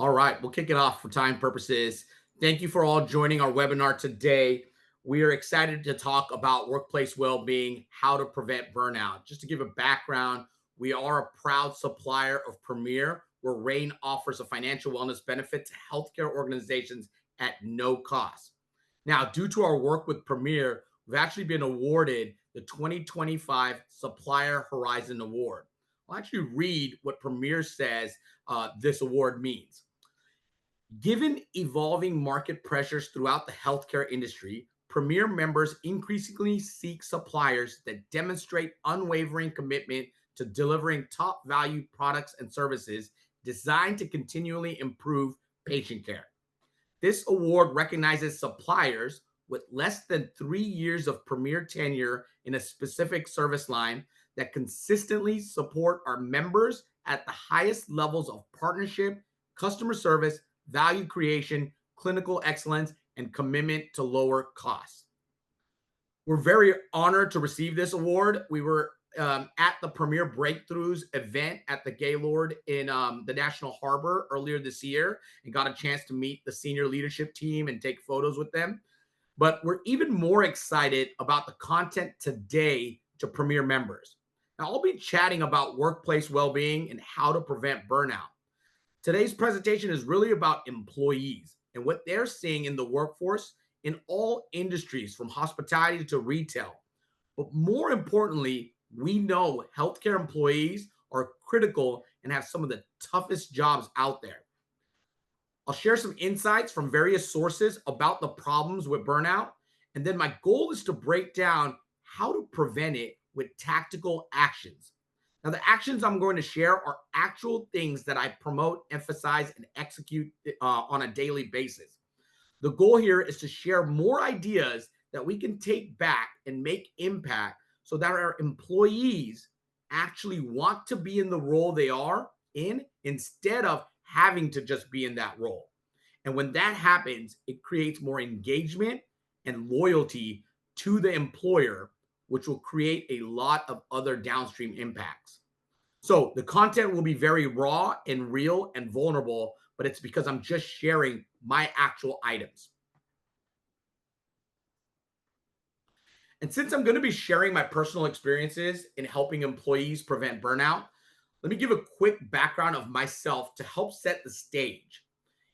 All right, we'll kick it off for time purposes. Thank you for all joining our webinar today. We are excited to talk about workplace well-being, how to prevent burnout. Just to give a background, we are a proud supplier of Premier, where Rain offers a financial wellness benefit to healthcare organizations at no cost. Now, due to our work with Premier, we've actually been awarded the 2025 Supplier Horizon Award. I'll actually read what Premier says this award means. Given evolving market pressures throughout the healthcare industry, Premier members increasingly seek suppliers that demonstrate unwavering commitment to delivering top value products and services designed to continually improve patient care. This award recognizes suppliers with less than 3 years of Premier tenure in a specific service line that consistently support our members at the highest levels of partnership, customer service, value creation, clinical excellence, and commitment to lower costs. We're very honored to receive this award. We were at the Premier Breakthroughs event at the Gaylord in the National Harbor earlier this year and got a chance to meet the senior leadership team and take photos with them. But we're even more excited about the content today to Premier members. Now, I'll be chatting about workplace well-being and how to prevent burnout. Today's presentation is really about employees and what they're seeing in the workforce in all industries, from hospitality to retail. But more importantly, we know healthcare employees are critical and have some of the toughest jobs out there. I'll share some insights from various sources about the problems with burnout. And then my goal is to break down how to prevent it with tactical actions. Now, the actions I'm going to share are actual things that I promote, emphasize, and execute on a daily basis. The goal here is to share more ideas that we can take back and make impact so that our employees actually want to be in the role they are in instead of having to just be in that role. And when that happens, it creates more engagement and loyalty to the employer, which will create a lot of other downstream impacts. So the content will be very raw and real and vulnerable, but it's because I'm just sharing my actual items. And since I'm going to be sharing my personal experiences in helping employees prevent burnout, let me give a quick background of myself to help set the stage.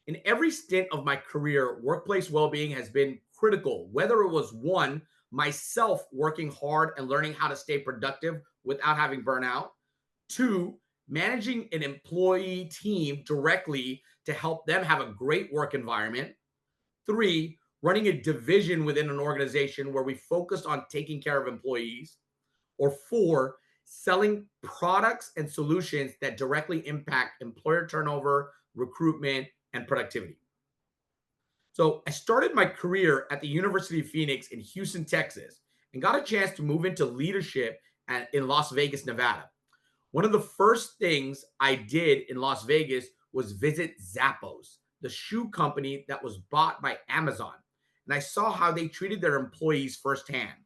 In every stint of my career, workplace well-being has been critical, whether it was one, myself working hard and learning how to stay productive without having burnout, two, managing an employee team directly to help them have a great work environment, three, running a division within an organization where we focused on taking care of employees, or four, selling products and solutions that directly impact employer turnover, recruitment, and productivity. So I started my career at the University of Phoenix in Houston, Texas, and got a chance to move into leadership in Las Vegas, Nevada. One of the first things I did in Las Vegas was visit Zappos, the shoe company that was bought by Amazon. And I saw how they treated their employees firsthand.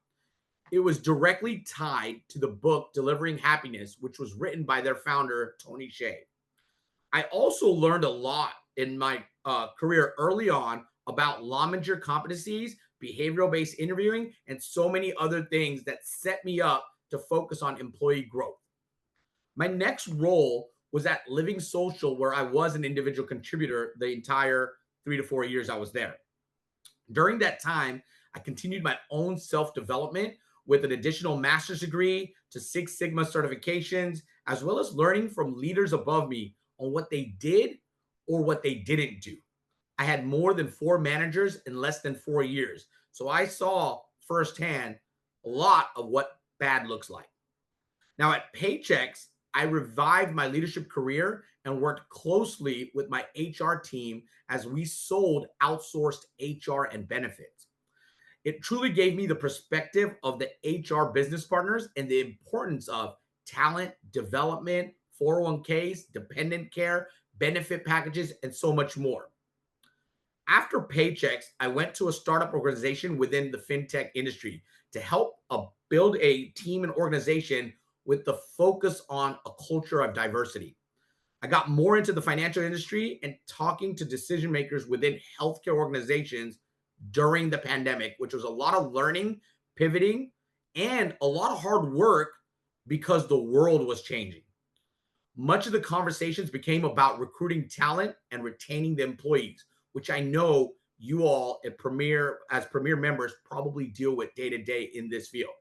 It was directly tied to the book Delivering Happiness, which was written by their founder, Tony Hsieh. I also learned a lot in my career early on about Lominger competencies, behavioral-based interviewing, and so many other things that set me up to focus on employee growth. My next role was at Living Social, where I was an individual contributor the entire 3 to 4 years I was there. During that time, I continued my own self-development with an additional master's degree to Six Sigma certifications, as well as learning from leaders above me on what they did or what they didn't do. I had more than 4 managers in less than 4 years. So I saw firsthand a lot of what bad looks like. Now at Paychex, I revived my leadership career and worked closely with my HR team as we sold outsourced HR and benefits. It truly gave me the perspective of the HR business partners and the importance of talent development, 401ks, dependent care, benefit packages, and so much more. After Paychex, I went to a startup organization within the fintech industry to help build a team and organization with the focus on a culture of diversity. I got more into the financial industry and talking to decision makers within healthcare organizations during the pandemic, which was a lot of learning, pivoting, and a lot of hard work because the world was changing. Much of the conversations became about recruiting talent and retaining the employees, which I know you all at Premier, as Premier members, probably deal with day to day in this field.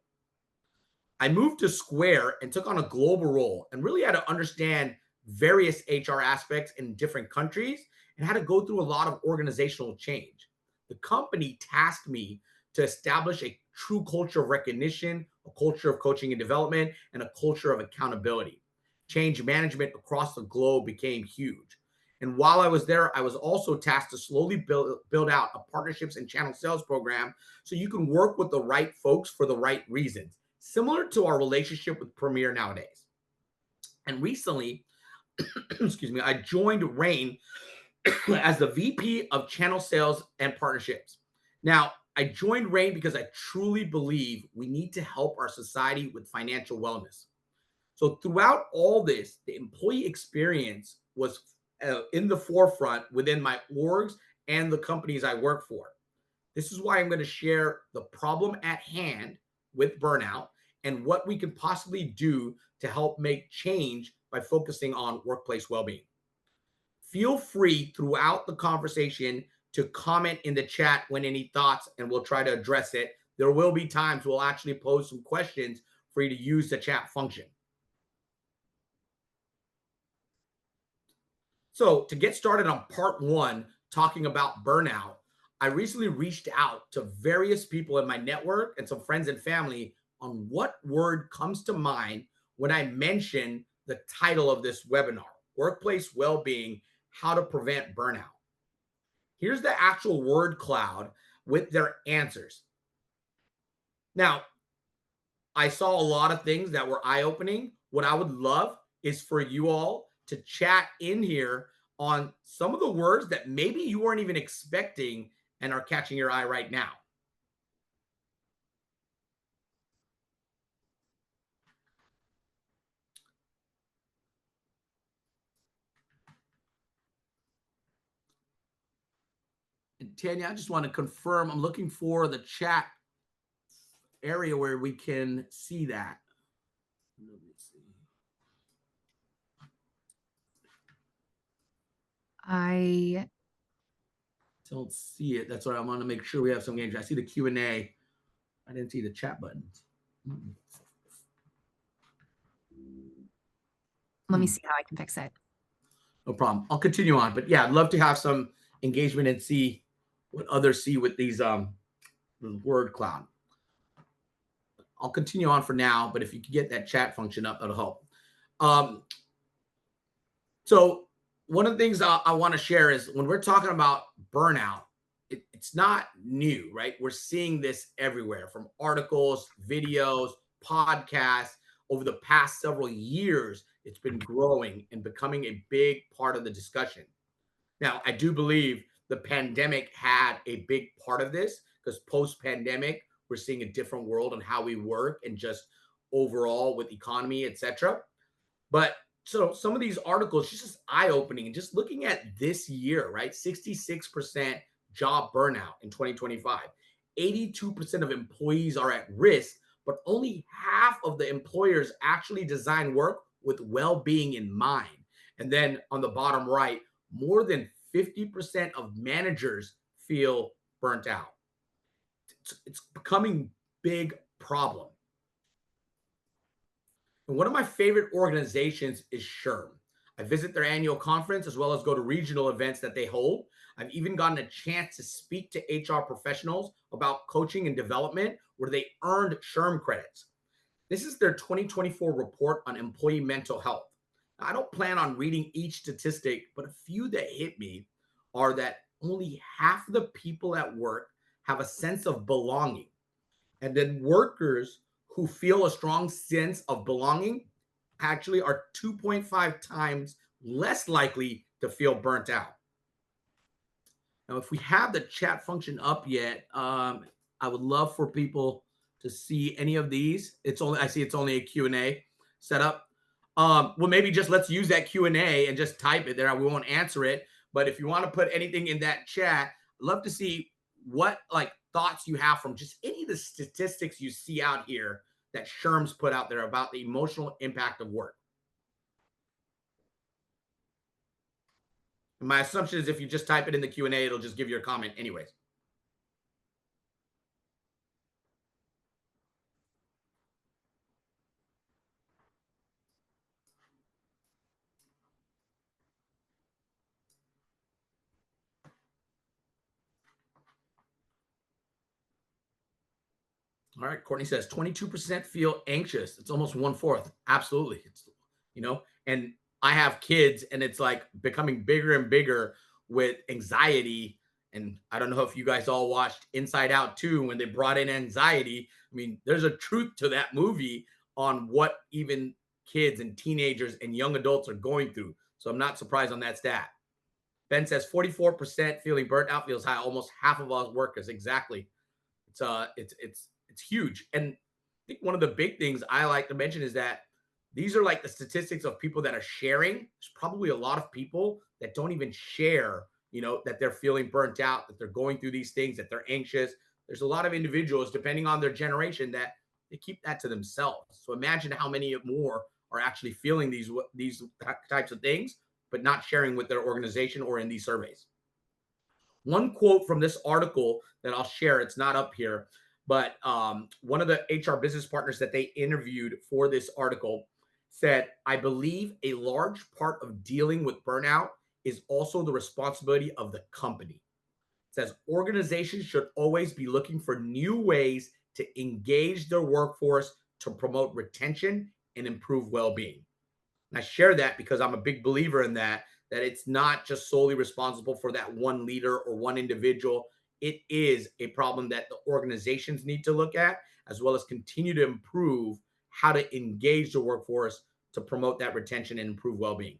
I moved to Square and took on a global role and really had to understand various HR aspects in different countries and had to go through a lot of organizational change. The company tasked me to establish a true culture of recognition, a culture of coaching and development, and a culture of accountability. Change management across the globe became huge. And while I was there, I was also tasked to slowly build out a partnerships and channel sales program so you can work with the right folks for the right reasons, similar to our relationship with Premier nowadays. And recently, excuse me, I joined Rain as the VP of Channel Sales and Partnerships. Now, I joined Rain because I truly believe we need to help our society with financial wellness. So, throughout all this, the employee experience was in the forefront within my orgs and the companies I work for. This is why I'm going to share the problem at hand with burnout and what we can possibly do to help make change by focusing on workplace well-being. Feel free throughout the conversation to comment in the chat when any thoughts, and we'll try to address it. There will be times we'll actually pose some questions for you to use the chat function. So, to get started on part one, talking about burnout, I recently reached out to various people in my network and some friends and family on what word comes to mind when I mention the title of this webinar, Workplace Wellbeing, How to Prevent Burnout. Here's the actual word cloud with their answers. Now, I saw a lot of things that were eye-opening. What I would love is for you all to chat in here on some of the words that maybe you weren't even expecting and are catching your eye right now. And Tanya, I just want to confirm, I'm looking for the chat area where we can see that. Let me see. I don't see it. That's why I want to make sure we have some games. I see the Q&A. I didn't see the chat buttons. Let me see how I can fix it. No problem. I'll continue on. But yeah, I'd love to have some engagement and see what others see with these word cloud. I'll continue on for now, but if you could get that chat function up, that'll help. So one of the things I want to share is when we're talking about burnout, it's not new, right? We're seeing this everywhere from articles, videos, podcasts. Over the past several years, it's been growing and becoming a big part of the discussion. Now, I do believe the pandemic had a big part of this because post-pandemic, we're seeing a different world on how we work and just overall with economy, etc. But so some of these articles just eye-opening and just looking at this year, right? 66% job burnout in 2025. 82% of employees are at risk, but only half of the employers actually design work with well-being in mind. And then on the bottom right, more than 50% of managers feel burnt out. It's becoming big problem. And one of my favorite organizations is SHRM. I visit their annual conference as well as go to regional events that they hold. I've even gotten a chance to speak to HR professionals about coaching and development where they earned SHRM credits. This is their 2024 report on employee mental health. Now, I don't plan on reading each statistic, but a few that hit me are that only half of the people at work have a sense of belonging. And then workers who feel a strong sense of belonging actually are 2.5 times less likely to feel burnt out. Now, if we have the chat function up yet, I would love for people to see any of these. I see it's only a Q&A setup. Well, maybe just let's use that Q&A and just type it there. We won't answer it. But if you want to put anything in that chat, I'd love to see what like thoughts you have from just any of the statistics you see out here that Sherm's put out there about the emotional impact of work. My assumption is if you just type it in the Q&A, it'll just give you a comment anyways. All right. Courtney says 22% feel anxious. It's almost one fourth. Absolutely. And I have kids and it's like becoming bigger and bigger with anxiety. And I don't know if you guys all watched Inside Out 2 when they brought in anxiety. I mean, there's a truth to that movie on what even kids and teenagers and young adults are going through. So I'm not surprised on that stat. Ben says 44% feeling burnt out feels high. Almost half of us workers. Exactly. It's huge. And I think one of the big things I like to mention is that these are like the statistics of people that are sharing. There's probably a lot of people that don't even share, that they're feeling burnt out, that they're going through these things, that they're anxious. There's a lot of individuals, depending on their generation, that they keep that to themselves. So imagine how many more are actually feeling these types of things, but not sharing with their organization or in these surveys. One quote from this article that I'll share, it's not up here, but one of the HR business partners that they interviewed for this article said, I believe a large part of dealing with burnout is also the responsibility of the company. It says organizations should always be looking for new ways to engage their workforce to promote retention and improve well-being. And I share that because I'm a big believer in that it's not just solely responsible for that one leader or one individual. It is a problem that the organizations need to look at, as well as continue to improve how to engage the workforce to promote that retention and improve well-being.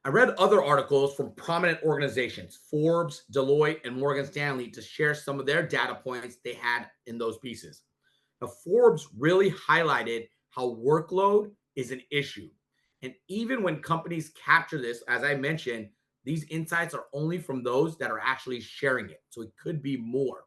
I read other articles from prominent organizations, Forbes, Deloitte, and Morgan Stanley, to share some of their data points they had in those pieces. Now, Forbes really highlighted how workload is an issue. And even when companies capture this, as I mentioned, these insights are only from those that are actually sharing it. So it could be more.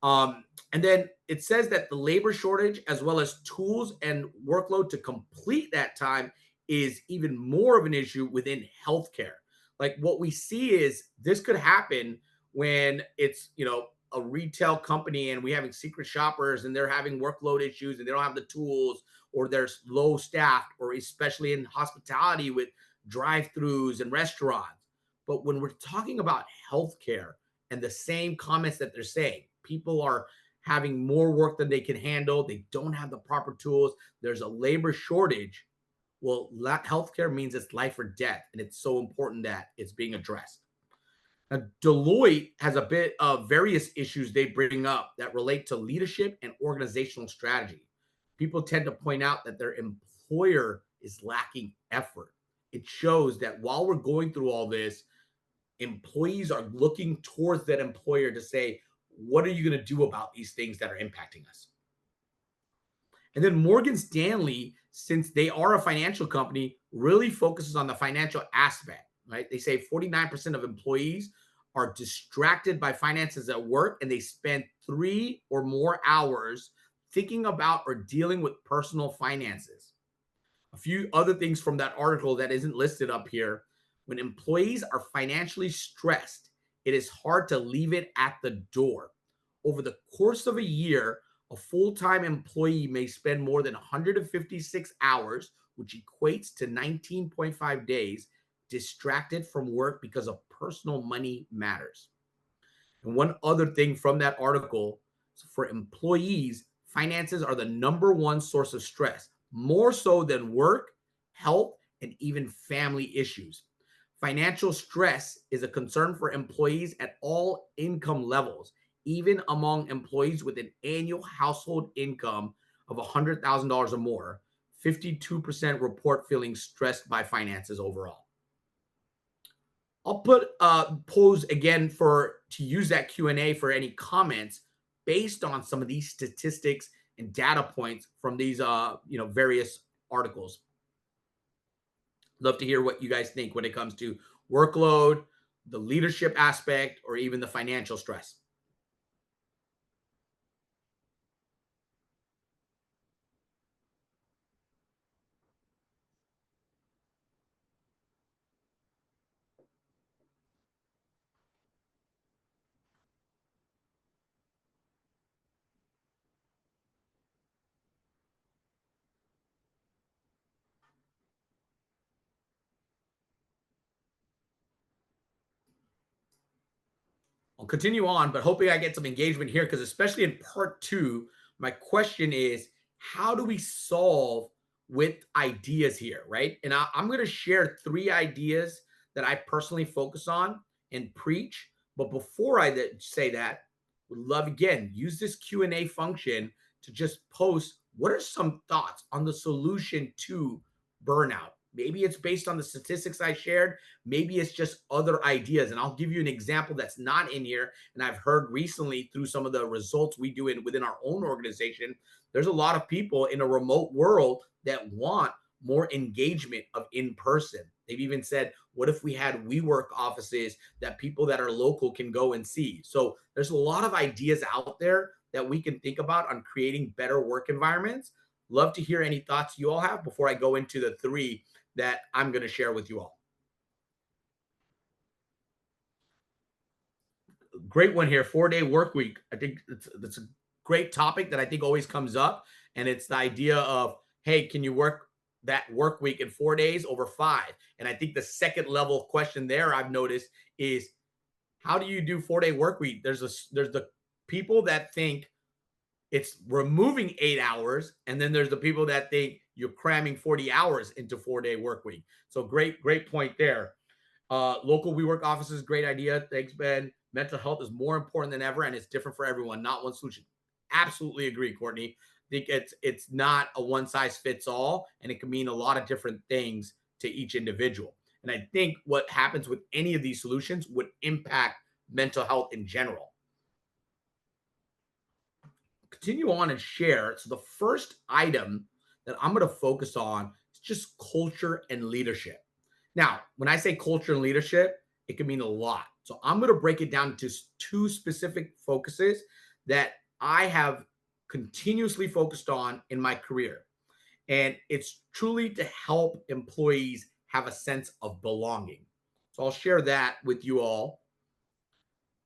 And then it says that the labor shortage, as well as tools and workload to complete that time, is even more of an issue within healthcare. Like what we see is this could happen when it's, a retail company and we having secret shoppers and they're having workload issues and they don't have the tools, or there's low staffed, or especially in hospitality with drive-throughs and restaurants. But when we're talking about healthcare and the same comments that they're saying, people are having more work than they can handle. They don't have the proper tools. There's a labor shortage. Well, healthcare means it's life or death, and it's so important that it's being addressed. Now, Deloitte has a bit of various issues they bring up that relate to leadership and organizational strategy. People tend to point out that their employer is lacking effort. It shows that while we're going through all this, employees are looking towards that employer to say, what are you going to do about these things that are impacting us? And then Morgan Stanley, since they are a financial company, really focuses on the financial aspect, right? They say 49% of employees are distracted by finances at work, and they spend 3 or more hours thinking about or dealing with personal finances. A few other things from that article that isn't listed up here. When employees are financially stressed, it is hard to leave it at the door. Over the course of a year, a full-time employee may spend more than 156 hours, which equates to 19.5 days, distracted from work because of personal money matters. And one other thing from that article, for employees, finances are the number one source of stress, more so than work, health, and even family issues. Financial stress is a concern for employees at all income levels, even among employees with an annual household income of $100,000 or more. 52% report feeling stressed by finances overall. I'll put pose again to use that Q&A for any comments based on some of these statistics and data points from these various articles. Love to hear what you guys think when it comes to workload, the leadership aspect, or even the financial stress. I'll continue on, but hoping I get some engagement here because, especially in part two, my question is how do we solve with ideas here, right? And I'm going to share three ideas that I personally focus on and preach. But before I say that, would love again use this Q&A function to just post what are some thoughts on the solution to burnout. Maybe it's based on the statistics I shared. Maybe it's just other ideas. And I'll give you an example that's not in here. And I've heard recently through some of the results we do within our own organization, there's a lot of people in a remote world that want more engagement of in person. They've even said, what if we had WeWork offices that people that are local can go and see? So there's a lot of ideas out there that we can think about on creating better work environments. Love to hear any thoughts you all have before I go into the three that I'm going to share with you all. Great one here. 4-day work week. I think it's a great topic that I think always comes up. And it's the idea of, hey, can you work that work week in 4 days over 5? And I think the second level question there I've noticed is how do you do 4-day work week? There's the people that think it's removing 8 hours, and then there's the people that think you're cramming 40 hours into 4-day work week. So great point there. Local WeWork offices, great idea. Thanks, Ben. Mental health is more important than ever, and it's different for everyone, not one solution. Absolutely agree, Courtney. I think it's not a one size fits all, and it can mean a lot of different things to each individual. And I think what happens with any of these solutions would impact mental health in general. Continue on and share. So the first item that I'm going to focus on is just culture and leadership. Now, when I say culture and leadership, it can mean a lot. So I'm going to break it down to two specific focuses that I have continuously focused on in my career. And it's truly to help employees have a sense of belonging. So I'll share that with you all.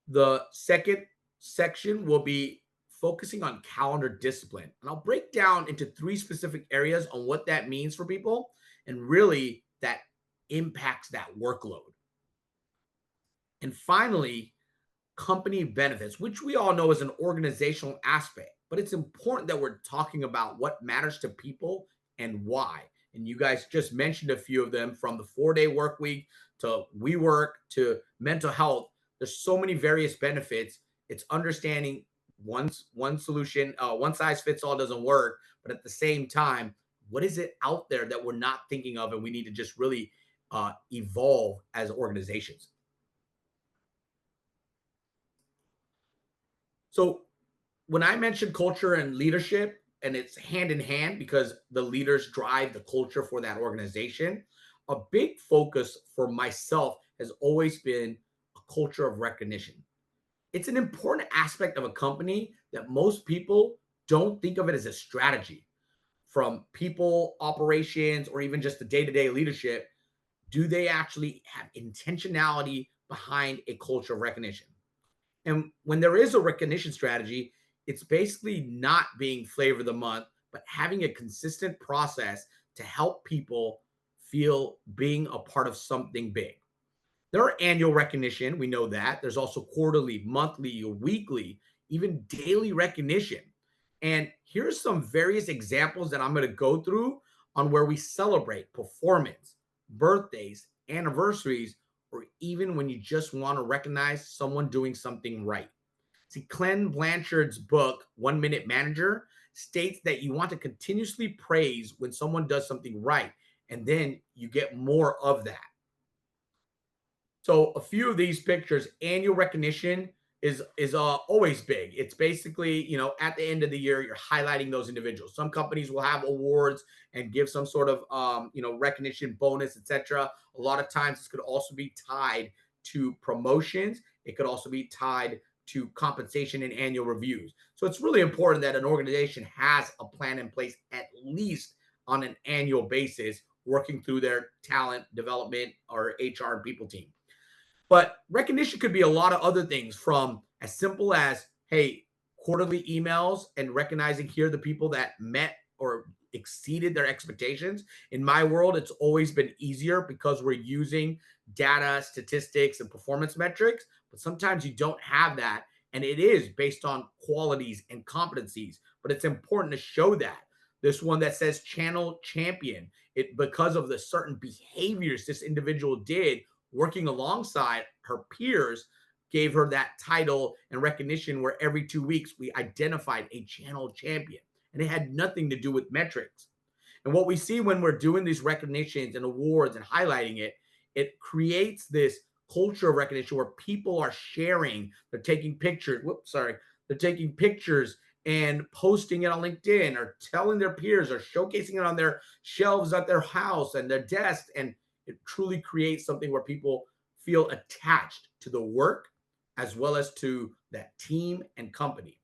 The second section will be focusing on calendar discipline. And I'll break down into three specific areas on what that means for people and really that impacts that workload. And finally, company benefits, which we all know is an organizational aspect, but it's important that we're talking about what matters to people and why. And you guys just mentioned a few of them, from the 4-day work week to WeWork to mental health. There's so many various benefits. It's understanding one solution, one size fits all doesn't work, but at the same time, what is it out there that we're not thinking of, and we need to just really evolve as organizations. So when I mentioned culture and leadership, and it's hand in hand because the leaders drive the culture for that organization, a big focus for myself has always been a culture of recognition. It's an important aspect of a company that most people don't think of it as a strategy. From people operations or even just the day-to-day leadership, do they actually have intentionality behind a culture of recognition? And when there is a recognition strategy, it's basically not being flavor of the month, but having a consistent process to help people feel being a part of something big. There are annual recognition. We know that. There's also quarterly, monthly, or weekly, even daily recognition. And here's some various examples that I'm going to go through on where we celebrate performance, birthdays, anniversaries, or even when you just want to recognize someone doing something right. See, Glenn Blanchard's book, 1 Minute Manager, states that you want to continuously praise when someone does something right, and then you get more of that. So a few of these pictures, annual recognition, is always big. It's basically, at the end of the year, you're highlighting those individuals. Some companies will have awards and give some sort of recognition bonus, etc. A lot of times this could also be tied to promotions. It could also be tied to compensation and annual reviews. So it's really important that an organization has a plan in place, at least on an annual basis, working through their talent development or HR and people team. But recognition could be a lot of other things, from as simple as, hey, quarterly emails and recognizing here the people that met or exceeded their expectations. In my world, it's always been easier because we're using data, statistics, and performance metrics. But sometimes you don't have that. And it is based on qualities and competencies. But it's important to show that. This one that says channel champion, it because of the certain behaviors this individual did working alongside her peers, gave her that title and recognition, where every 2 weeks we identified a channel champion, and it had nothing to do with metrics. And what we see when we're doing these recognitions and awards and highlighting it, it creates this culture of recognition where people are sharing, they're taking pictures. They're taking pictures and posting it on LinkedIn, or telling their peers, or showcasing it on their shelves at their house and their desk. And it truly creates something where people feel attached to the work as well as to that team and company.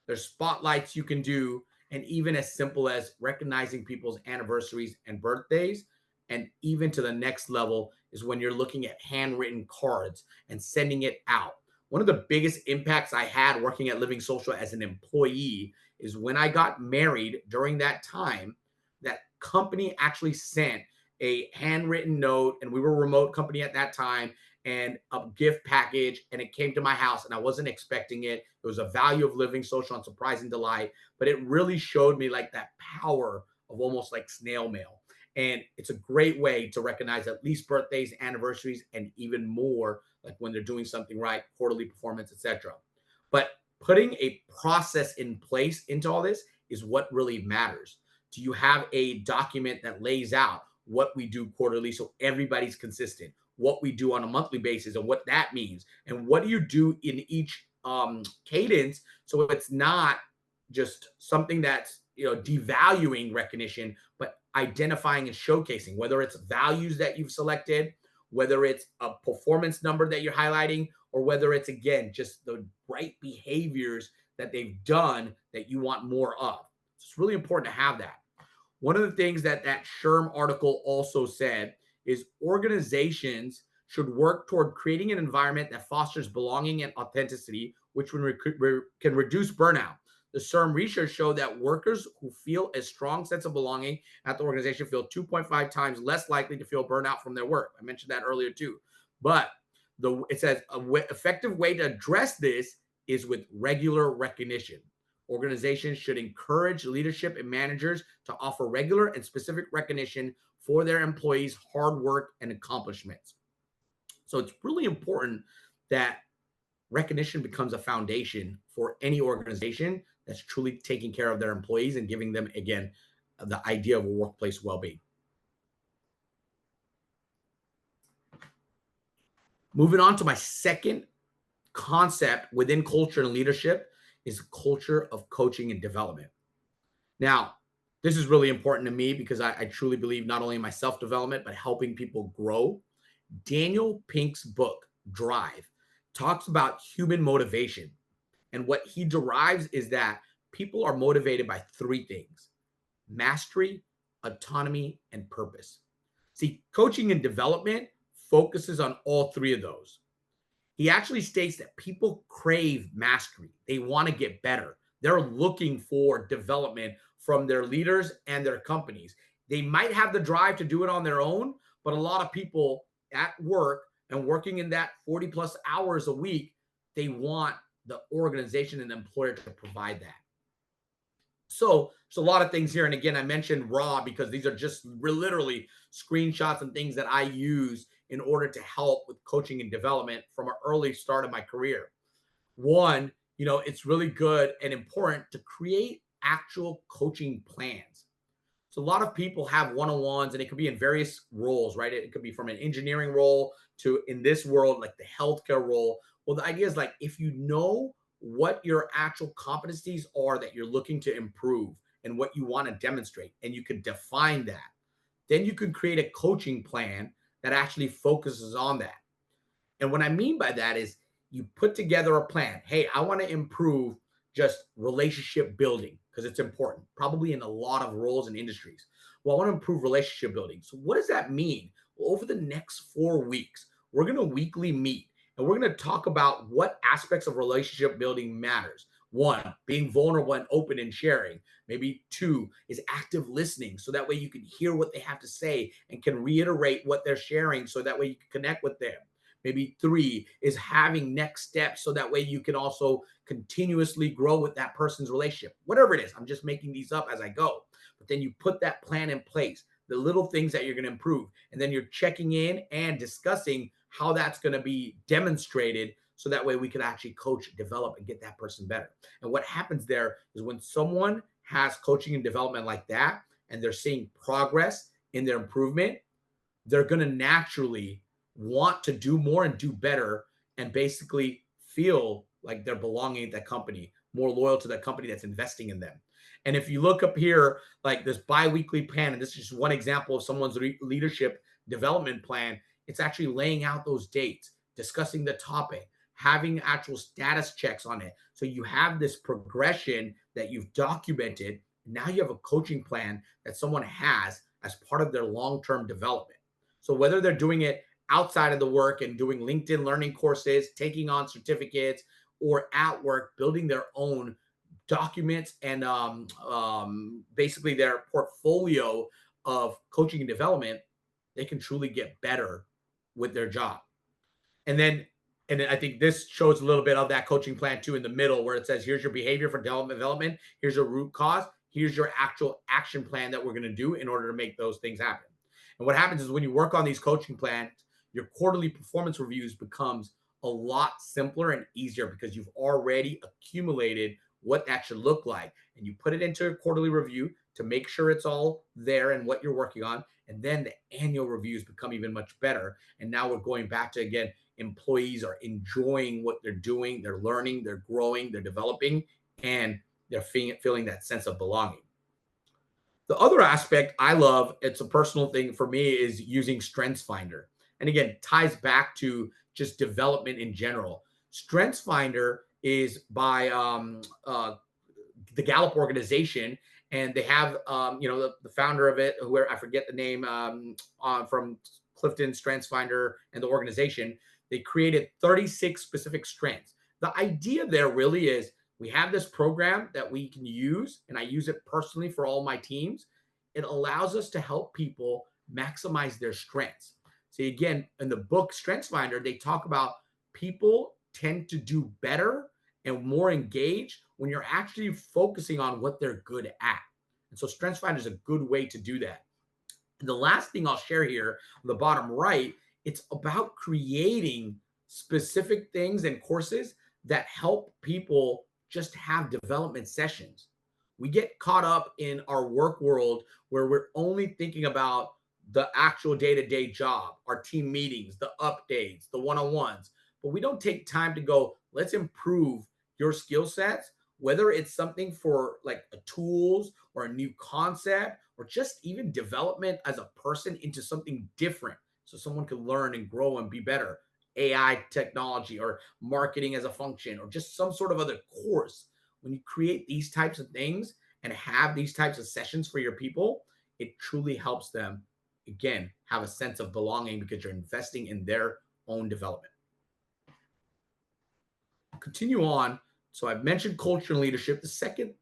There's spotlights you can do, and even as simple as recognizing people's anniversaries and birthdays. And even to the next level is when you're looking at handwritten cards and sending it out. One of the biggest impacts I had working at Living Social as an employee is when I got married. During that time, that company actually sent a handwritten note, and we were a remote company at that time, and a gift package, and it came to my house, and I wasn't expecting it. It was a value of Living Social and surprise and delight, but it really showed me like that power of almost like snail mail. And it's a great way to recognize at least birthdays, anniversaries, and even more like when they're doing something right, quarterly performance, etc. But putting a process in place into all this is what really matters. Do you have a document that lays out what we do quarterly so everybody's consistent, what we do on a monthly basis and what that means, and what do you do in each cadence, so it's not just something that's devaluing recognition, but identifying and showcasing, whether it's values that you've selected, whether it's a performance number that you're highlighting, or whether it's, again, just the right behaviors that they've done that you want more of. It's really important to have that. One of the things that SHRM article also said is organizations should work toward creating an environment that fosters belonging and authenticity, which can reduce burnout. The SHRM research showed that workers who feel a strong sense of belonging at the organization feel 2.5 times less likely to feel burnout from their work. I mentioned that earlier too. But it says effective way to address this is with regular recognition. Organizations should encourage leadership and managers to offer regular and specific recognition for their employees' hard work and accomplishments. So it's really important that recognition becomes a foundation for any organization that's truly taking care of their employees and giving them, again, the idea of a workplace well-being. Moving on to my second concept within culture and leadership is culture of coaching and development. Now, this is really important to me because I truly believe not only in my self-development, but helping people grow. Daniel Pink's book, Drive, talks about human motivation. And what he derives is that people are motivated by three things: mastery, autonomy, and purpose. See, coaching and development focuses on all three of those. He actually states that people crave mastery. They want to get better. They're looking for development from their leaders and their companies. They might have the drive to do it on their own, but a lot of people at work and working in that 40 plus hours a week, they want the organization and the employer to provide that. So there's a lot of things here. And again, I mentioned raw because these are just literally screenshots and things that I use in order to help with coaching and development from an early start of my career. One, it's really good and important to create actual coaching plans. So a lot of people have one-on-ones, and it could be in various roles, right? It could be from an engineering role to, in this world, like the healthcare role, Well, the idea is like if you know what your actual competencies are that you're looking to improve and what you want to demonstrate, and you can define that, then you can create a coaching plan that actually focuses on that. And what I mean by that is you put together a plan. Hey, I want to improve just relationship building because it's important, probably in a lot of roles and industries. Well, I want to improve relationship building. So, what does that mean? Well, over the next 4 weeks, we're going to weekly meet and we're going to talk about what aspects of relationship building matters. One, being vulnerable and open and sharing. Maybe two is active listening. So that way you can hear what they have to say and can reiterate what they're sharing. So that way you can connect with them. Maybe three is having next steps so that way you can also continuously grow with that person's relationship. Whatever it is, I'm just making these up as I go. But then you put that plan in place, the little things that you're going to improve. And then you're checking in and discussing how that's going to be demonstrated so that way we can actually coach, develop, and get that person better. And what happens there is when someone has coaching and development like that and they're seeing progress in their improvement, they're going to naturally want to do more and do better and basically feel like they're belonging at that company, more loyal to that company that's investing in them. And if you look up here, like this bi-weekly plan, and this is just one example of someone's leadership development plan, it's actually laying out those dates, discussing the topic, having actual status checks on it. So you have this progression that you've documented. Now you have a coaching plan that someone has as part of their long-term development. So whether they're doing it outside of the work and doing LinkedIn learning courses, taking on certificates, or at work, building their own documents and basically their portfolio of coaching and development, they can truly get better with their job. And then, and I think this shows a little bit of that coaching plan too in the middle where it says, here's your behavior for development, here's your root cause, here's your actual action plan that we're going to do in order to make those things happen. And what happens is when you work on these coaching plans, your quarterly performance reviews becomes a lot simpler and easier because you've already accumulated what that should look like. And you put it into a quarterly review to make sure it's all there and what you're working on. And then the annual reviews become even much better. And now we're going back to, again, employees are enjoying what they're doing, they're learning, they're growing, they're developing, and they're feeling that sense of belonging. The other aspect I love, it's a personal thing for me, is using StrengthsFinder. And again, ties back to just development in general. StrengthsFinder is by the Gallup organization, and they have the founder of it, who I forget the name, from Clifton StrengthsFinder and the organization. They created 36 specific strengths. The idea there really is we have this program that we can use, and I use it personally for all my teams. It allows us to help people maximize their strengths. See, again, in the book StrengthsFinder, they talk about people tend to do better and more engaged when you're actually focusing on what they're good at. And so StrengthsFinder is a good way to do that. And the last thing I'll share here on the bottom right, it's about creating specific things and courses that help people just have development sessions. We get caught up in our work world where we're only thinking about the actual day-to-day job, our team meetings, the updates, the one-on-ones, but we don't take time to go, let's improve your skill sets, whether it's something for like a tools or a new concept or just even development as a person into something different so someone can learn and grow and be better. AI technology or marketing as a function or just some sort of other course. When you create these types of things and have these types of sessions for your people, it truly helps them, again, have a sense of belonging because you're investing in their own development. Continue on. So I've mentioned culture and leadership. The second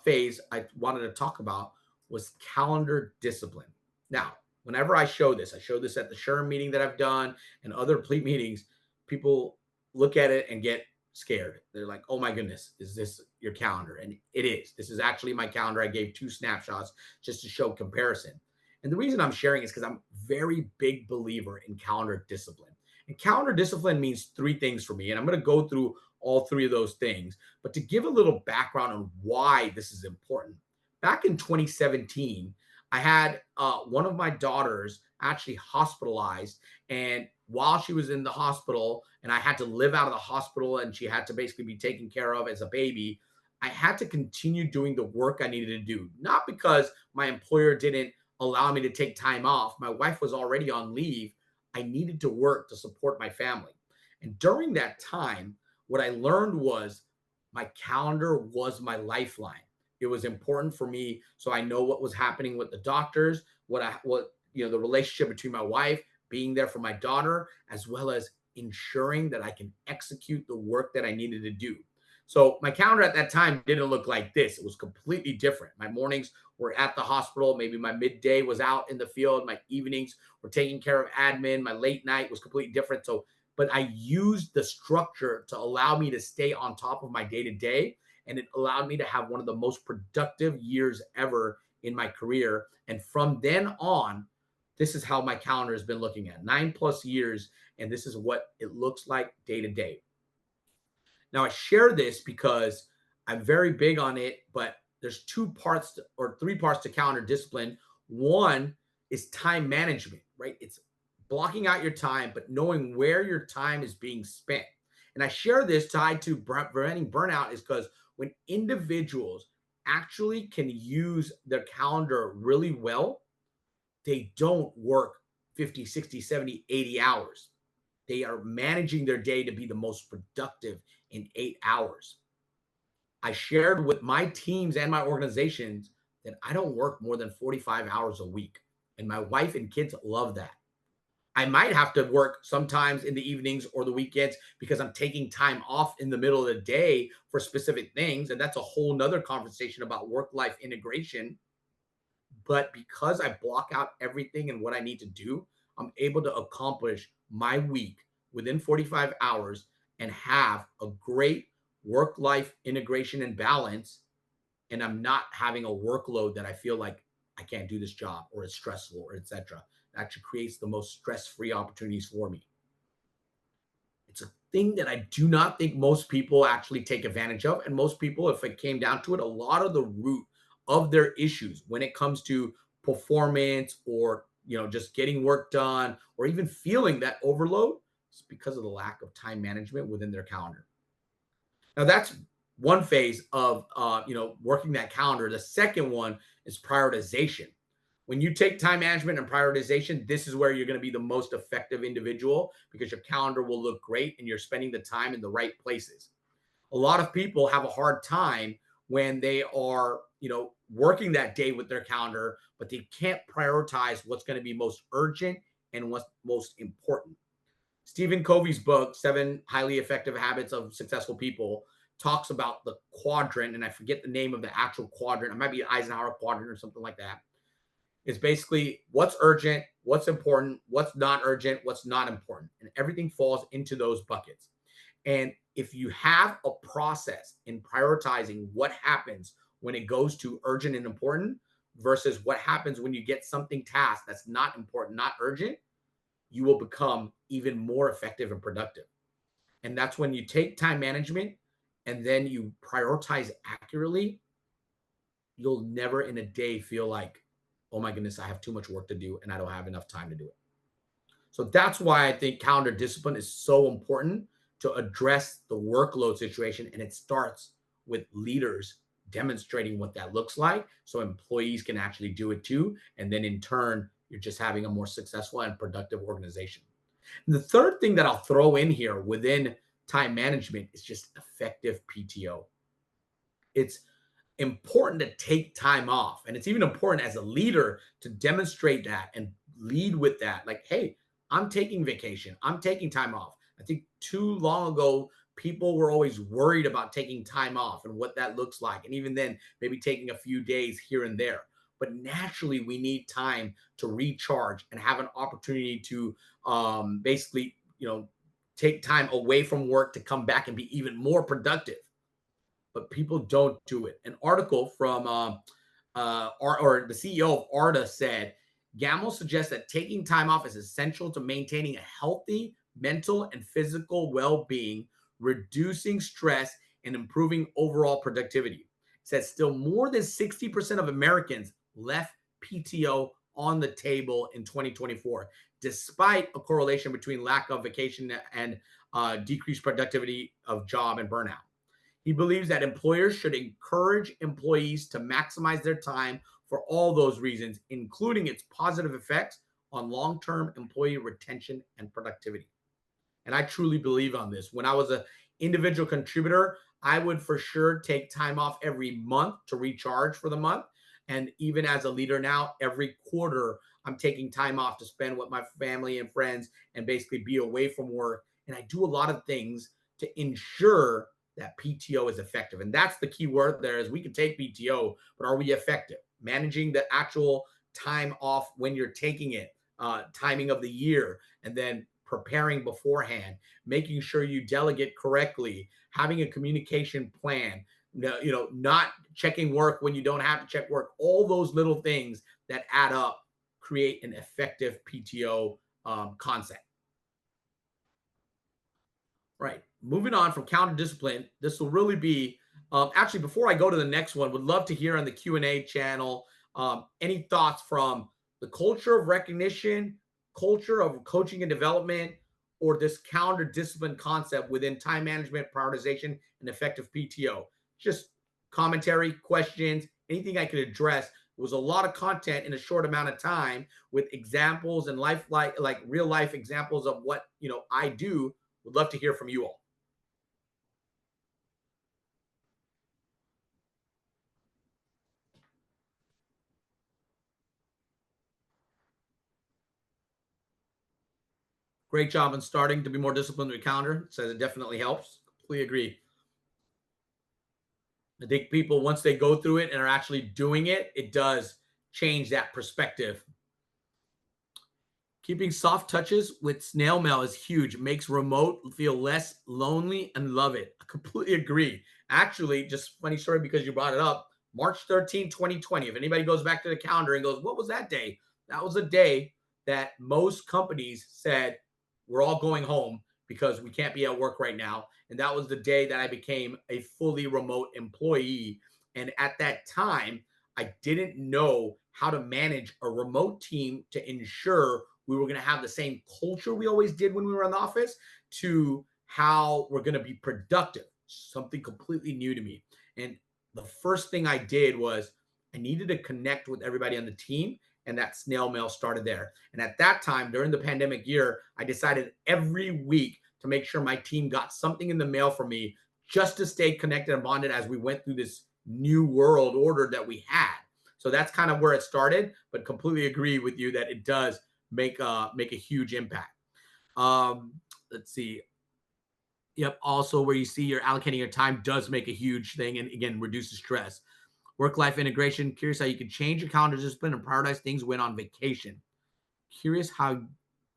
phase I wanted to talk about was calendar discipline. Now, whenever I show this at the SHRM meeting that I've done and other complete meetings, people look at it and get scared. They're like, oh my goodness, is this your calendar? And it is. This is actually my calendar. I gave 2 snapshots just to show comparison. And the reason I'm sharing is because I'm a very big believer in calendar discipline. And calendar discipline means 3 things for me. And I'm going to go through all 3 of those things. But to give a little background on why this is important, back in 2017, I had one of my daughters actually hospitalized. And while she was in the hospital and I had to live out of the hospital and she had to basically be taken care of as a baby, I had to continue doing the work I needed to do. Not because my employer didn't allow me to take time off. My wife was already on leave. I needed to work to support my family. And during that time, what I learned was my calendar was my lifeline. It was important for me so I know what was happening with the doctors, the relationship between my wife, being there for my daughter, as well as ensuring that I can execute the work that I needed to do. So my calendar at that time didn't look like this. It was completely different. My mornings were at the hospital. Maybe my midday was out in the field. My evenings were taking care of admin. My late night was completely different. So, but I used the structure to allow me to stay on top of my day to day. And it allowed me to have one of the most productive years ever in my career. And from then on, this is how my calendar has been looking at 9+ years. And this is what it looks like day to day. Now, I share this because I'm very big on it, but there's or three parts to calendar discipline. One is time management, right? It's blocking out your time, but knowing where your time is being spent. And I share this tied to preventing burnout is because when individuals actually can use their calendar really well, they don't work 50, 60, 70, 80 hours. They are managing their day to be the most productive in 8 hours. I shared with my teams and my organizations that I don't work more than 45 hours a week. And my wife and kids love that. I might have to work sometimes in the evenings or the weekends because I'm taking time off in the middle of the day for specific things. And that's a whole nother conversation about work life integration. But because I block out everything and what I need to do, I'm able to accomplish my week within 45 hours and have a great work life integration and balance. And I'm not having a workload that I feel like I can't do this job or it's stressful or etc. It actually creates the most stress free opportunities for me. It's a thing that I do not think most people actually take advantage of. And most people, if it came down to it, a lot of the root of their issues when it comes to performance or just getting work done or even feeling that overload is because of the lack of time management within their calendar. Now that's one phase of working that calendar. The second one is prioritization. When you take time management and prioritization, this is where you're going to be the most effective individual because your calendar will look great and you're spending the time in the right places. A lot of people have a hard time when they are, working that day with their calendar, but they can't prioritize what's going to be most urgent and what's most important. Stephen Covey's book, Seven Highly Effective Habits of Successful People, talks about the quadrant, and I forget the name of the actual quadrant. It might be Eisenhower quadrant or something like that. It's basically what's urgent, what's important, what's not urgent, what's not important. And everything falls into those buckets. And if you have a process in prioritizing what happens when it goes to urgent and important versus what happens when you get something tasked that's not important, not urgent, you will become even more effective and productive. And that's when you take time management and then you prioritize accurately, you'll never in a day feel like, oh my goodness, I have too much work to do and I don't have enough time to do it. So that's why I think calendar discipline is so important to address the workload situation. And it starts with leaders demonstrating what that looks like so employees can actually do it too. And then in turn, you're just having a more successful and productive organization. And the third thing that I'll throw in here within time management is just effective PTO. It's important to take time off. And it's even important as a leader to demonstrate that and lead with that. Like, hey, I'm taking vacation, I'm taking time off. I think too long ago, people were always worried about taking time off and what that looks like. And even then, maybe taking a few days here and there. But naturally, we need time to recharge and have an opportunity to basically, take time away from work to come back and be even more productive, but people don't do it. An article from or the CEO of Arda said, Gamble suggests that taking time off is essential to maintaining a healthy mental and physical well-being, reducing stress, and improving overall productivity. It says still more than 60% of Americans left PTO on the table in 2024, despite a correlation between lack of vacation and decreased productivity of job and burnout. He believes that employers should encourage employees to maximize their time for all those reasons, including its positive effects on long term employee retention and productivity. And I truly believe on this. When I was an individual contributor, I would for sure take time off every month to recharge for the month. And even as a leader now, every quarter, I'm taking time off to spend with my family and friends and basically be away from work. And I do a lot of things to ensure that PTO is effective. And that's the key word there is we can take PTO, but are we effective? Managing the actual time off when you're taking it, timing of the year, and then preparing beforehand, making sure you delegate correctly, having a communication plan, not checking work when you don't have to check work, all those little things that add up create an effective PTO concept. Right. Moving on from counter discipline, this will really be actually before I go to the next one, would love to hear on the Q&A channel any thoughts from the culture of recognition, culture of coaching and development, or this counter discipline concept within time management, prioritization, and effective PTO. Just commentary, questions, anything I could address. It was a lot of content in a short amount of time with examples and life like real life examples of what I do. Would love to hear from you all. Great job on starting to be more disciplined with calendar. Says it definitely helps. Completely agree. I think people, once they go through it and are actually doing it, it does change that perspective. Keeping soft touches with snail mail is huge. It makes remote feel less lonely and love it. I completely agree. Actually, just funny story because you brought it up. March 13, 2020. If anybody goes back to the calendar and goes, what was that day? That was a day that most companies said, we're all going home because we can't be at work right now. And that was the day that I became a fully remote employee. And at that time, I didn't know how to manage a remote team to ensure we were going to have the same culture we always did when we were in the office to how we're going to be productive. Something completely new to me. And the first thing I did was I needed to connect with everybody on the team. And that snail mail started there. And at that time, during the pandemic year, I decided every week to make sure my team got something in the mail for me just to stay connected and bonded as we went through this new world order that we had. So that's kind of where it started, but completely agree with you that it does make a huge impact. Let's see. Yep. Also, where you see you're allocating your time does make a huge thing, and again, reduces stress. Work-life integration. Curious how you can change your calendar discipline and prioritize things when on vacation. Curious how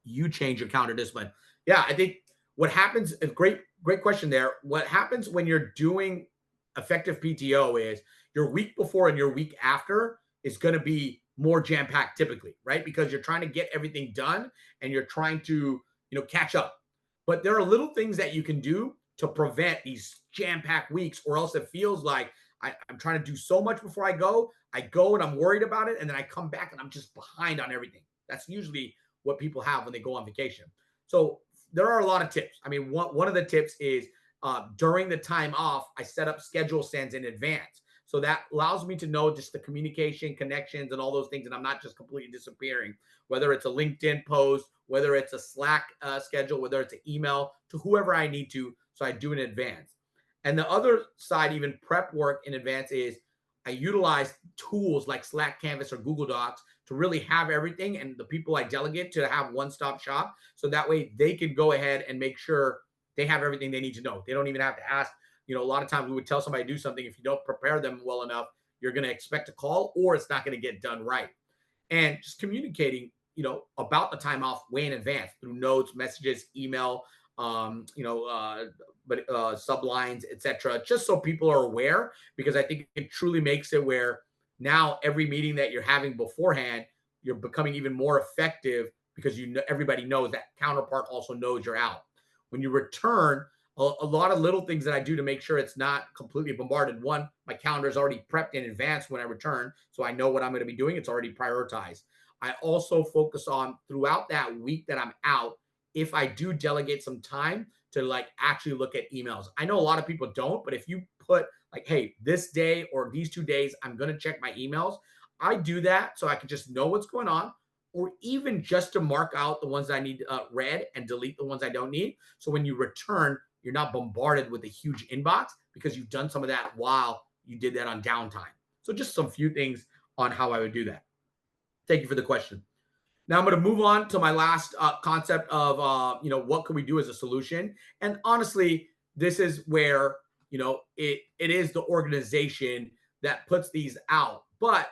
you change your calendar discipline. Yeah, I think what happens. A great question there. What happens when you're doing effective PTO is your week before and your week after is going to be more jam packed typically, right? Because you're trying to get everything done and you're trying to catch up. But there are little things that you can do to prevent these jam packed weeks, or else it feels like I'm trying to do so much before I go. I go and I'm worried about it, and then I come back and I'm just behind on everything. That's usually what people have when they go on vacation. So there are a lot of tips. I mean, one of the tips is during the time off, I set up schedule sends in advance. So that allows me to know just the communication, connections, and all those things. And I'm not just completely disappearing, whether it's a LinkedIn post, whether it's a Slack schedule, whether it's an email to whoever I need to. So I do in advance. And the other side, even prep work in advance, is I utilize tools like Slack, Canvas, or Google Docs to really have everything, and the people I delegate to have one-stop shop. So that way they can go ahead and make sure they have everything they need to know. They don't even have to ask. A lot of times we would tell somebody to do something. If you don't prepare them well enough, you're going to expect a call or it's not going to get done right. And just communicating, about the time off way in advance through notes, messages, email, sublines, etc. Just so people are aware, because I think it truly makes it where now every meeting that you're having beforehand, you're becoming even more effective because everybody knows that counterpart also knows you're out. When you return, a lot of little things that I do to make sure it's not completely bombarded. One, my calendar is already prepped in advance when I return, so I know what I'm going to be doing. It's already prioritized. I also focus on throughout that week that I'm out, if I do delegate some time to like actually look at emails. I know a lot of people don't, but if you put like, hey, this day or these 2 days, I'm going to check my emails. I do that so I can just know what's going on, or even just to mark out the ones I need read and delete the ones I don't need. So when you return, you're not bombarded with a huge inbox because you've done some of that while you did that on downtime. So just some few things on how I would do that. Thank you for the question. Now I'm going to move on to my last concept of what can we do as a solution. And honestly, this is where it is the organization that puts these out, but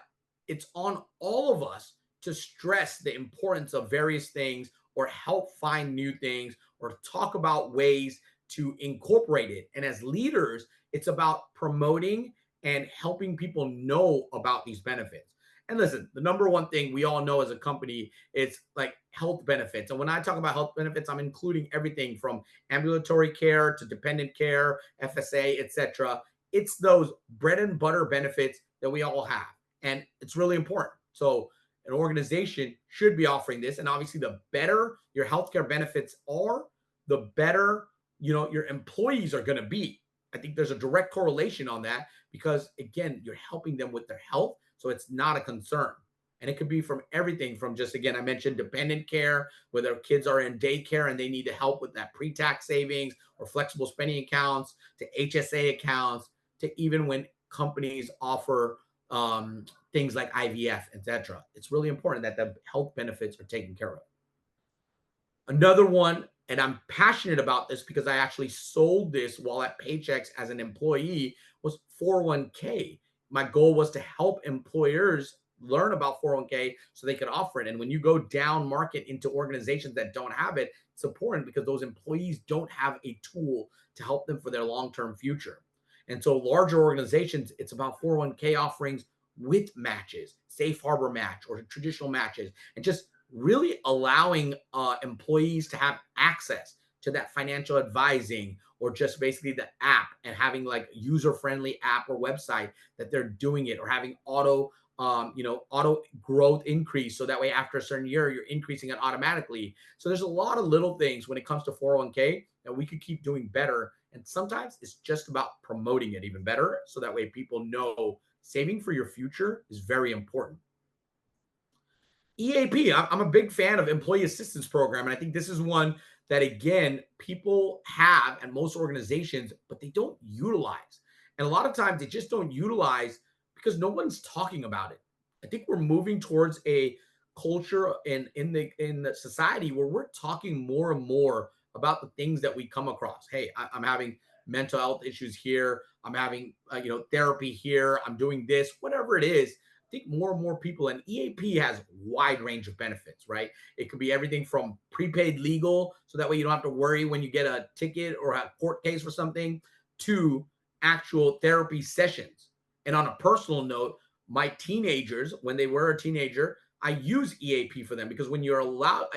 it's on all of us to stress the importance of various things or help find new things or talk about ways to incorporate it. And as leaders, it's about promoting and helping people know about these benefits. And listen, the number one thing we all know as a company is like health benefits. And when I talk about health benefits, I'm including everything from ambulatory care to dependent care, FSA, etc. It's those bread and butter benefits that we all have. And it's really important. So an organization should be offering this. And obviously, the better your healthcare benefits are, the better your employees are going to be. I think there's a direct correlation on that because again, you're helping them with their health, so it's not a concern. And it could be from everything from just, again, I mentioned dependent care, where their kids are in daycare and they need to help with that pre-tax savings or flexible spending accounts, to HSA accounts, to even when companies offer things like IVF, etc. It's really important that the health benefits are taken care of. Another one, and I'm passionate about this because I actually sold this while at Paychex as an employee, was 401k. My goal was to help employers learn about 401k so they could offer it. And when you go down market into organizations that don't have it, it's important because those employees don't have a tool to help them for their long-term future. And so larger organizations, it's about 401k offerings with matches, safe harbor match or traditional matches, and just really allowing employees to have access to that financial advising or just basically the app and having like user-friendly app or website that they're doing it, or having auto growth increase, so that way after a certain year you're increasing it automatically. So there's a lot of little things when it comes to 401k that we could keep doing better, and sometimes it's just about promoting it even better so that way people know saving for your future is very important. EAP, I'm a big fan of employee assistance program. And I think this is one that, again, people have at most organizations, but they don't utilize. And a lot of times they just don't utilize because no one's talking about it. I think we're moving towards a culture in the society where we're talking more and more about the things that we come across. Hey, I'm having mental health issues here. I'm having therapy here. I'm doing this, whatever it is. I think more and more people, and EAP has a wide range of benefits, right? It could be everything from prepaid legal, so that way you don't have to worry when you get a ticket or a court case for something, to actual therapy sessions. And on a personal note, my teenagers, when they were a teenager, I use EAP for them because when you're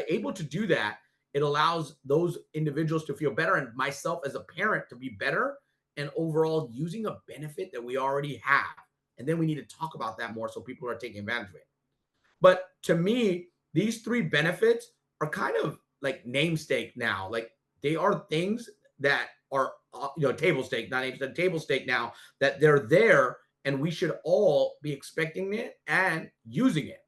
able to do that, it allows those individuals to feel better and myself as a parent to be better, and overall using a benefit that we already have. And then we need to talk about that more so people are taking advantage of it. But to me, these three benefits are kind of like namesake now. Like they are things that are, table stake, not namesake, table stake now, that they're there and we should all be expecting it and using it.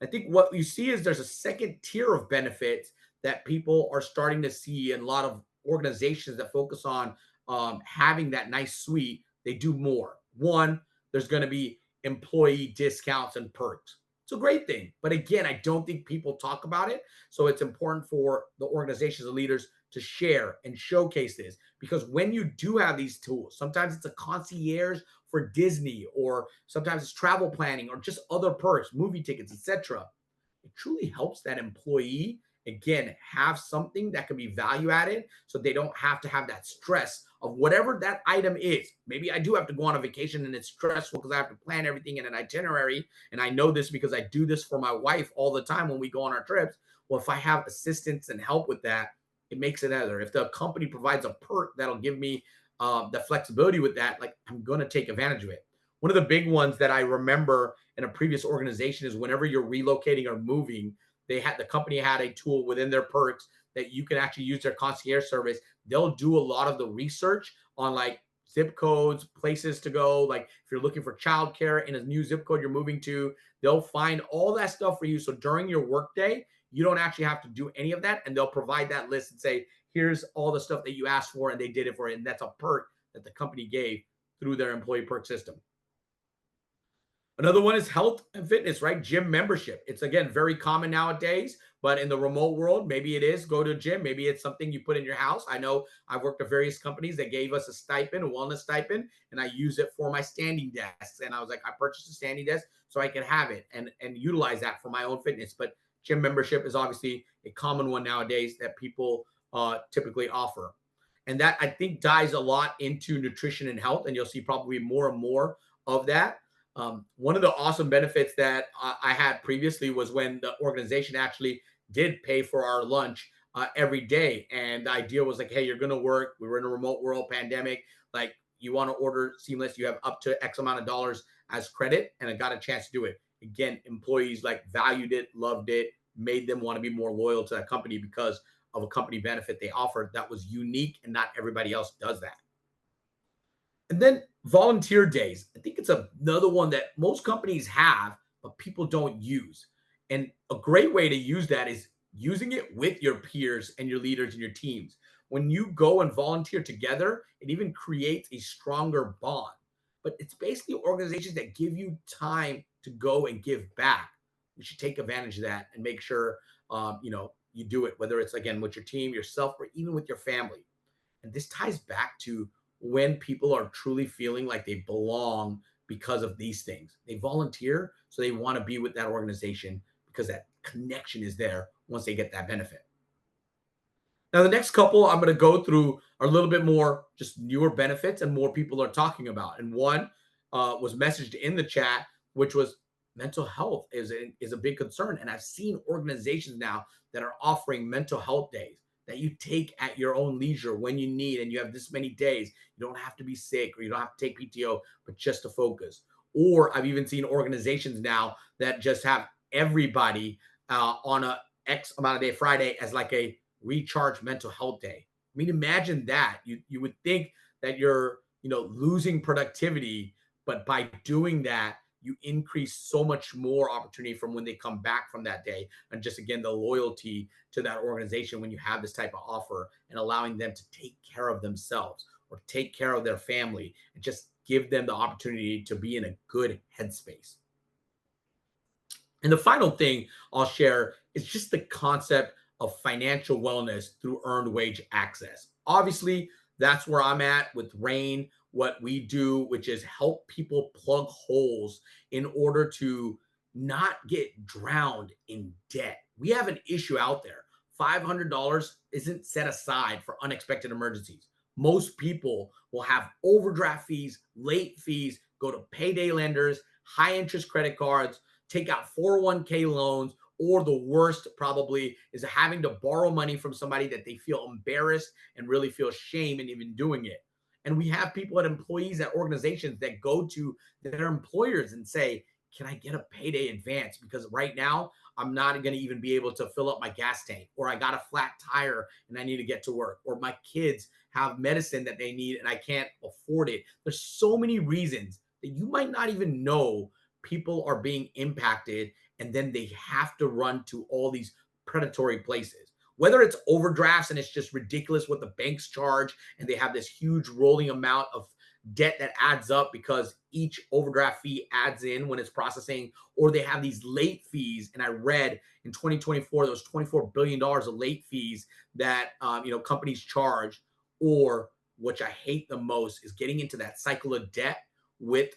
I think what you see is there's a second tier of benefits that people are starting to see, and a lot of organizations that focus on having that nice suite, they do more. One, there's going to be employee discounts and perks. It's a great thing. But again, I don't think people talk about it. So it's important for the organizations and leaders to share and showcase this, because when you do have these tools, sometimes it's a concierge for Disney, or sometimes it's travel planning or just other perks, movie tickets, etc. It truly helps that employee again have something that can be value added, so they don't have to have that stress of whatever that item is. Maybe I do have to go on a vacation and it's stressful because I have to plan everything in an itinerary, and I know this because I do this for my wife all the time when we go on our trips. Well, if I have assistance and help with that, it makes it other. If the company provides a perk that'll give me the flexibility with that, like I'm going to take advantage of it. One of the big ones that I remember in a previous organization is whenever you're relocating or moving, the company had a tool within their perks that you can actually use their concierge service. They'll do a lot of the research on like zip codes, places to go. Like if you're looking for childcare in a new zip code you're moving to, they'll find all that stuff for you. So during your workday, you don't actually have to do any of that. And they'll provide that list and say, here's all the stuff that you asked for, and they did it for you. And that's a perk that the company gave through their employee perk system. Another one is health and fitness, right? Gym membership. It's again very common nowadays, but in the remote world, maybe it is go to a gym. Maybe it's something you put in your house. I know I've worked at various companies that gave us a stipend, a wellness stipend, and I use it for my standing desks. And I was like, I purchased a standing desk so I can have it and utilize that for my own fitness. But gym membership is obviously a common one nowadays that people typically offer. And that I think dives a lot into nutrition and health. And you'll see probably more and more of that. One of the awesome benefits that I had previously was when the organization actually did pay for our lunch every day. And the idea was like, hey, you're going to work. We were in a remote world pandemic. Like, you want to order seamless, you have up to X amount of dollars as credit. And I got a chance to do it. Again, employees like valued it, loved it, made them want to be more loyal to that company because of a company benefit they offered that was unique and not everybody else does that. And then volunteer days. I think it's another one that most companies have, but people don't use. And a great way to use that is using it with your peers and your leaders and your teams. When you go and volunteer together, it even creates a stronger bond. But it's basically organizations that give you time to go and give back. You should take advantage of that and make sure you do it, whether it's again with your team, yourself, or even with your family. And this ties back to when people are truly feeling like they belong because of these things. They volunteer, so they want to be with that organization because that connection is there once they get that benefit. Now, the next couple I'm going to go through are a little bit more just newer benefits and more people are talking about. And one was messaged in the chat, which was mental health is a big concern. And I've seen organizations now that are offering mental health days that you take at your own leisure when you need, and you have this many days. You don't have to be sick or you don't have to take PTO, but just to focus. Or I've even seen organizations now that just have everybody on a X amount of day Friday as like a recharge mental health day. I mean, imagine that. You would think that you're losing productivity, but by doing that, you increase so much more opportunity from when they come back from that day. And just again, the loyalty to that organization when you have this type of offer and allowing them to take care of themselves or take care of their family and just give them the opportunity to be in a good headspace. And the final thing I'll share is just the concept of financial wellness through earned wage access. Obviously, that's where I'm at with Rain, what we do, which is help people plug holes in order to not get drowned in debt. We have an issue out there. $500 isn't set aside for unexpected emergencies. Most people will have overdraft fees, late fees, go to payday lenders, high interest credit cards, take out 401k loans, or the worst probably is having to borrow money from somebody that they feel embarrassed and really feel shame in even doing it. And we have people at employees at organizations that go to their employers and say, can I get a payday advance? Because right now I'm not going to even be able to fill up my gas tank, or I got a flat tire and I need to get to work, or my kids have medicine that they need and I can't afford it. There's so many reasons that you might not even know people are being impacted, and then they have to run to all these predatory places. Whether it's overdrafts and it's just ridiculous what the banks charge, and they have this huge rolling amount of debt that adds up because each overdraft fee adds in when it's processing, or they have these late fees. And I read in 2024 there was $24 billion of late fees that companies charge. Or which I hate the most is getting into that cycle of debt with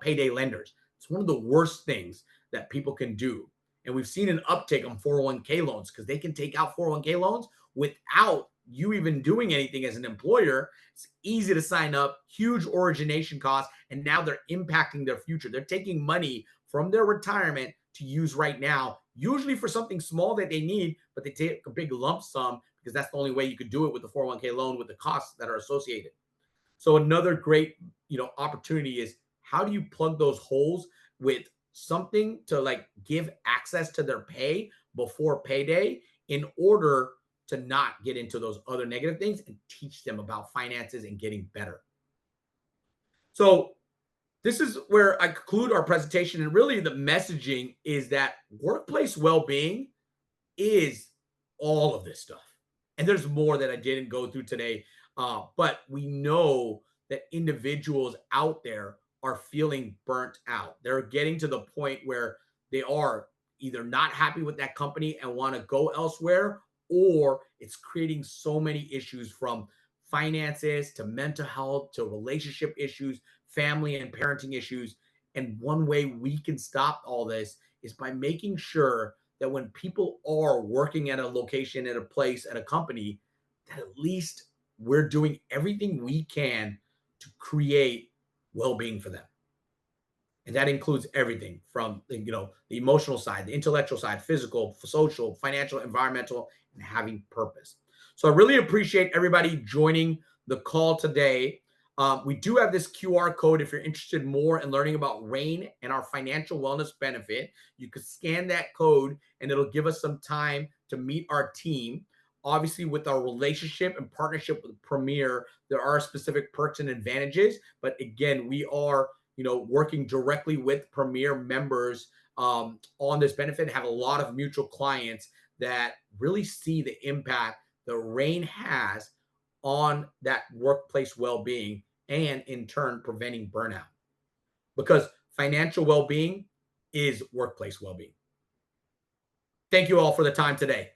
payday lenders. It's one of the worst things that people can do. And we've seen an uptick on 401k loans because they can take out 401k loans without you even doing anything as an employer. It's easy to sign up, huge origination costs, and now they're impacting their future. They're taking money from their retirement to use right now, usually for something small that they need, but they take a big lump sum because that's the only way you could do it with the 401k loan with the costs that are associated. So another great, opportunity is how do you plug those holes with something to like give access to their pay before payday in order to not get into those other negative things and teach them about finances and getting better. So this is where I conclude our presentation. And really, the messaging is that workplace well being is all of this stuff. And there's more that I didn't go through today. But we know that individuals out there are feeling burnt out. They're getting to the point where they are either not happy with that company and want to go elsewhere, or it's creating so many issues from finances to mental health to relationship issues, family and parenting issues. And one way we can stop all this is by making sure that when people are working at a location, at a place, at a company, that at least we're doing everything we can to create well-being for them. And that includes everything from the emotional side, the intellectual side, physical, social, financial, environmental, and having purpose. So I really appreciate everybody joining the call today. We do have this QR code if you're interested more in learning about RAIN and our financial wellness benefit. You could scan that code and it'll give us some time to meet our team. Obviously, with our relationship and partnership with Premier, there are specific perks and advantages. But again, we are working directly with Premier members on this benefit, have a lot of mutual clients that really see the impact the RAIN has on that workplace well-being and in turn preventing burnout, because financial well-being is workplace well-being. Thank you all for the time today.